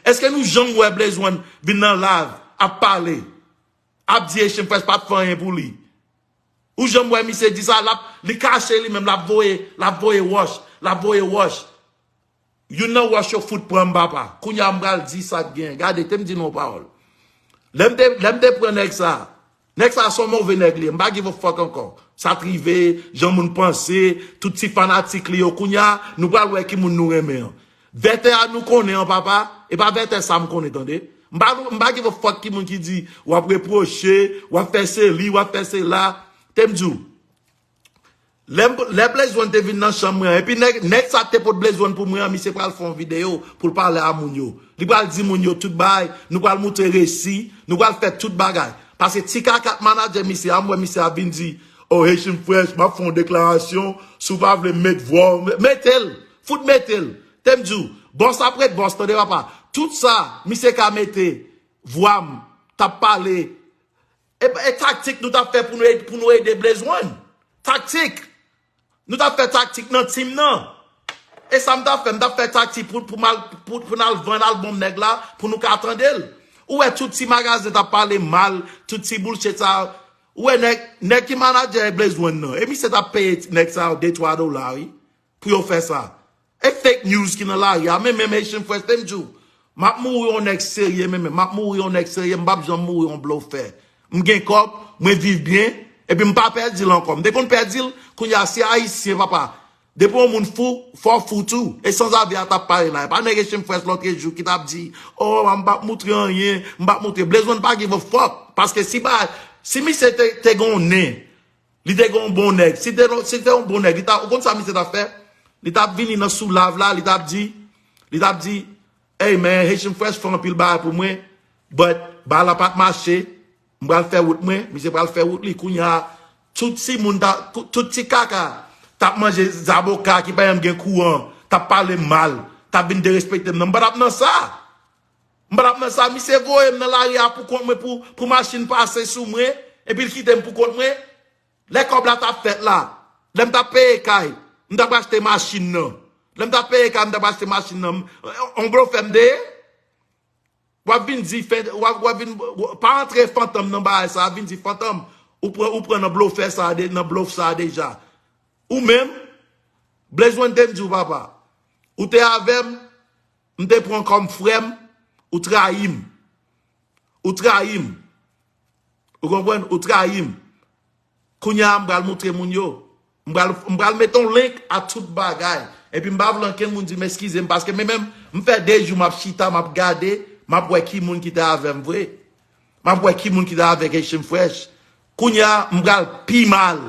est-ce que nous jamais ouais Blaise One vin dans live à parler à dire je ne fais pas de rien pour lui ou jamais ouais monsieur dit ça la li caché lui même la voyer wash you know wash your foot prend papa kounya m'bral dit ça bien regardez t'me dit nos paroles l'aime de prendre ça next ça son mauvais nègre m'pa give a fuck encore ça privé Jean moun penser tout petit fanatique li yo kounya nous pral ouais qui moun nous remet vete à nous connaît papa et pas vete ça me connaît attendez m'pa give a fuck qui moun qui dit ou a reprocher ou a faire ceci ou a faire cela t'aime dou les Blaise One te vin dans chambre et puis next ça te pour Blaise One pour moi monsieur pral faire une vidéo pour parler à moun yo li pral di moun yo tout bail nous pral montrer récit nous pral faire tout bagay parce que ti ka kat manager monsieur a moi monsieur a vinn di oh Haitian Fresh m'a font déclaration sou pa vle mettre voix mettez foot mettez t'aime dou boss après boss t'en pas tout ça monsieur ka mette voix t'a parlé et tactique nous t'a fait pour nous aider Blaise One tactique nous t'a fait tactique dans team non et ça m'a fait tactique pour nous vendre album nèg là pour nous attendre ou est tout petit magasin t'a parlé mal tout petit bullshit ça ou est nèg qui manager Blaise One non et mi c'est t'a payer nèg ça $2 pour faire ça et fake news qui dans là ya même Haitian Fresh them jou m'a mourir on nèg sérieux même m'a mourir on nèg sérieux m'pa j'en mourir on bluffer m'gen cop moi vivre bien et puis m'pas perdre encore dès qu'on perd qu'on y a si haïtien papa depuis on moun fou tout et sans avion t'a parlé là pas négocier Fresh l'autre jour qui t'a dit oh m'pa montrer rien m'pa montrer Blaise One pas give a fuck parce que si mi c'était gon né li te gon bon nèg si t'es un bon nèg il t'a comme ça mi c'est affaire il t'a vini dans sous lave là il t'a dit hey man Haitian Fresh font un pile bail pour moi but ba la pas marcher m'bral faire route moi monsieur bral faire route li kounya tout si moun tout ti kaka t'a manger zaboka qui pas gen courant t'a parlé mal t'a bin de respecter m'bral dans ça monsieur voye dans l'arrière pour compte moi pour machine passer sous moi et puis il quitte pour compte moi les cob là t'a fait là l'aime t'a payer kay m't'a acheter machine non l'aime t'a payer kay m't'a acheter machine non on gros femme de ou vinn di pas entrer fantôme dans ba ça vinn di fantôme ou prend un bluff ça dans bluff ça déjà ou même Blaise One t'aime du papa ou t'es avec m'te prend comme frère ou trahim ou comprenez ou trahim kounya m'bral montrer moun yo m'bral mettre un link à tout bagay et puis m'ba vlan ken moun di m'excuser parce que même m'fait des jours m'a chita m'a regarder m'a voir qui moun qui t'a avec vrai m'a voir qui moun qui t'a avec Haitian Fresh kounya m'bral pi mal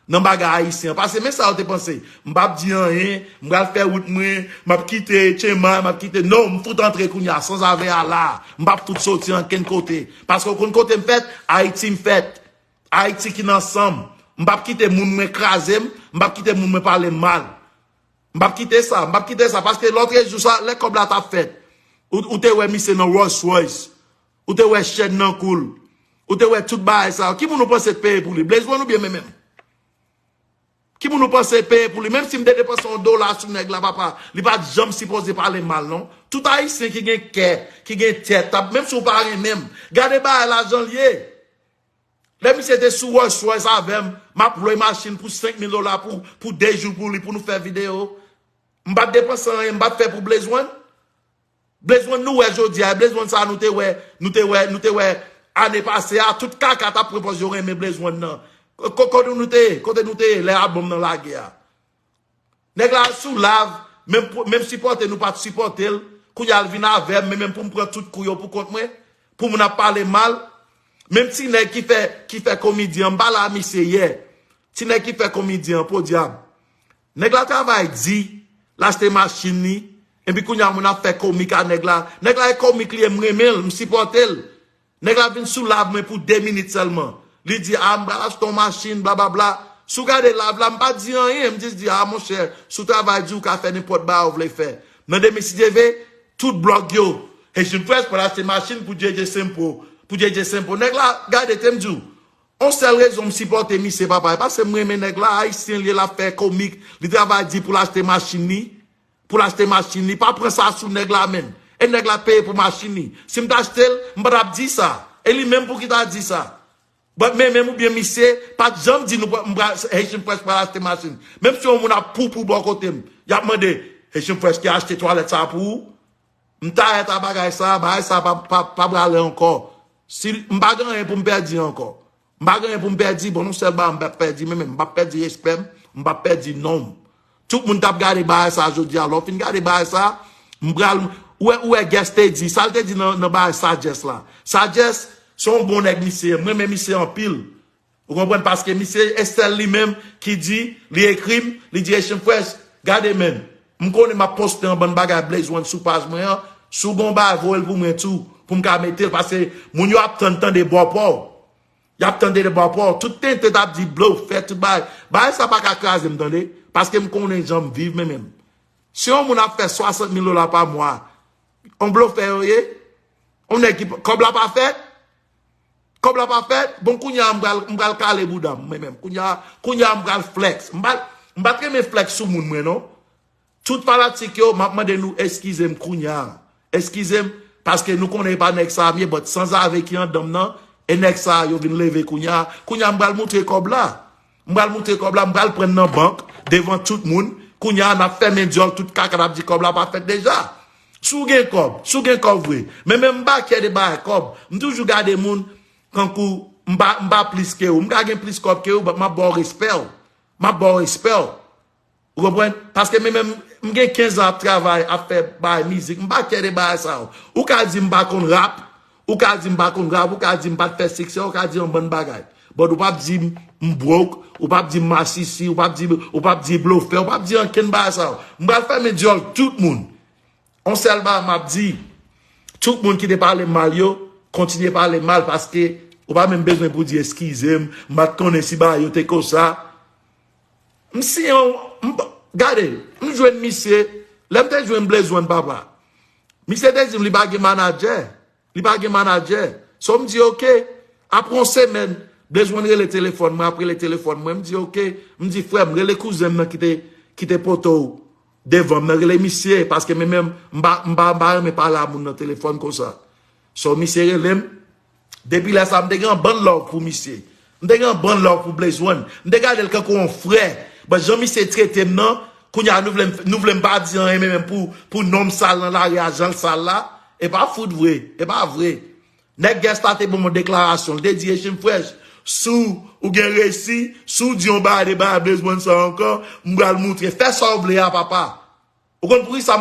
dans bagay haïtien parce que même ça on te penser m'pa di rien m'bral faire route moi m'a quitter Chema m'a quitter non m'fout entrer kounya sans avec là m'pa tout sortir en ken côté parce que kon côté m'fait Haïti m'fait Haïti qui ensemble m'pa quitter moun m'écraser m'pa quitter moun me parler mal m'pa quitter ça parce que l'autre jour ça les comme là t'a fait ou te ouais monsieur dans Rolls Royce ou te ouais chaîne nan cool ou te ouais tout bail ça qui moun nous pense payer pour lui Blaise One ou bien même qui moun nous pense payer pour lui même si me dépense $1 sur nèg là papa il pas jamais supposé parler mal non tout haïtien qui gagne cœur qui gagne tête même si on parle même gardez ba l'argent lié les monsieur était sous Rolls Royce avec m'a loué machine pour $5,000 pour 2 jours pour lui pour nous faire vidéo m'pa dépenser rien m'pa faire pour Blaise One Blaise One nous aujourd'hui Blaise One ça nous te ouais année passée à tout caca t'a proposé mais Blaise One non côté nous te les albums dans la guerre nèg la sous lave même supporter nous pas supporter kounya vinn avec même pour me prendre tout couillon pour compte moi pour m'en parler mal même si nèg qui fait comédien bala monsieur hier si nèg qui fait comédien pour diable nèg la travail dit l'acheter machine ni et puis kounya mon a fait comique à nèg la est comique li m'remel me supporter nèg la vinn sous lave mais pour 2 minutes seulement li dit ah m'achète ton machine bla bla bla sous garder lave là m'pas dit rien me dit ah mon cher sous travail du ka faire n'importe ba ou vle faire dans 2006 tout bloc yo et je presse pour acheter machine pour DJ Simple nèg la garder t'aime du on seule raison me supporter mi c'est papa parce que moi mais nèg la haïtien li la faire comique li travail dit pour l'acheter machine ni pas prendre ça sous nèg la même et nèg la paye pour machine. Si m'ta acheté, m'pa dit ça. Et lui même pour qui t'a dit ça. Mais même ou bien monsieur, pas de jambe dit nous Haitian Fresh pour acheter machine. Même si on a pour bon côté, y a demandé Haitian Fresh qui a acheté toilette ça pour m'ta ta bagay ça pas braler encore. Si m'pa rien pour me perdre encore. M'pa rien pour me perdre, bon non seulement m'pa perdre mais même m'pa perdre respect, m'pa perdre nom. Tout le monde t'a regardé ba ça aujourd'hui alors fin regarder ba ça, m'bral où est guest dit, ça te dit dans ba sagesse là. Sagesse son bon nèg monsieur, moi même monsieur en pile. Vous comprenez parce que monsieur Estelle lui-même qui dit, li écrit, li dit Haitian Fresh, regardez même. Je connais ma poste en bonne bagarre Blaze One sous page moi, sous bon ba voel pour moi tout pour me mettre parce que mon yo attend des bois port. Y attendait des bois port, tout tente t'a dit blow fait tout ba ça pas ka craser m'entendez parce que me connais gens vivre même. Si on a fait 60 000 $ par mois, on blow fait on équipe comme la pas fait. Comme la pas fait, bon kounya m'gal caler boudam moi même kounya m'gal flex m'bat mes flex sous moun moi non tout fanatique yo m'a demandé nous excusez-moi kounya excusez-moi parce que nous connaît pas nek ça bien but sans avec qui en dom nan et nek ça yo vinn lever kounya m'gal montrer comme là m'gal prendre dans banque devant tout monde kounya n'a fermé diol tout kaka dit comme là pas fait déjà sou gen kob vrai mais même ba qui de ba kob m'toujours garder moun quand kou m'ba plus que ou m'ga gen plus kob que ou m'a bon respect vous comprenez parce que même m'gen 15 ans travail à faire ba musique m'ba kere ba ça ou ka di m'ba kon rap ou ka di m'ba kon rap ou ka di m'ba faire sexe ou ka di on bonne bagay bon ou pas di m'broke ou pas di massisi ou pas di bluffer ou pas di en ken ba ça m'ba faire me diol tout monde on seulement m'a dit tout le monde qui te parle mal yo continue parler mal parce que ou pas même besoin pour dire excusez-moi m'a connais si ba yo te comme ça m'si regardez nous jouer monsieur l'aime te jouer Blaze One papa monsieur te dit li bagay manager so me dit OK après une semaine Blaze One le téléphone moi après le téléphone moi me dit OK me dit frère me le cousin qui te poto devant me le monsieur parce que même m'ba me parler à mon téléphone comme ça so monsieur relem depuis là ça me grand bon love pour monsieur me grand bon love pour Blaze One me garder quand on frère ben Jean monsieur traité non kounya nous voulons pas dire même pour nom sale dans la agent sale là et pas foot vrai et pas vrai nèg gars starté pour mon déclaration le dit Haitian Fresh sous ou gen récit sous Dion ba de ba Blaze One ça encore m'gal montrer fait ça oublier à papa ou compris ça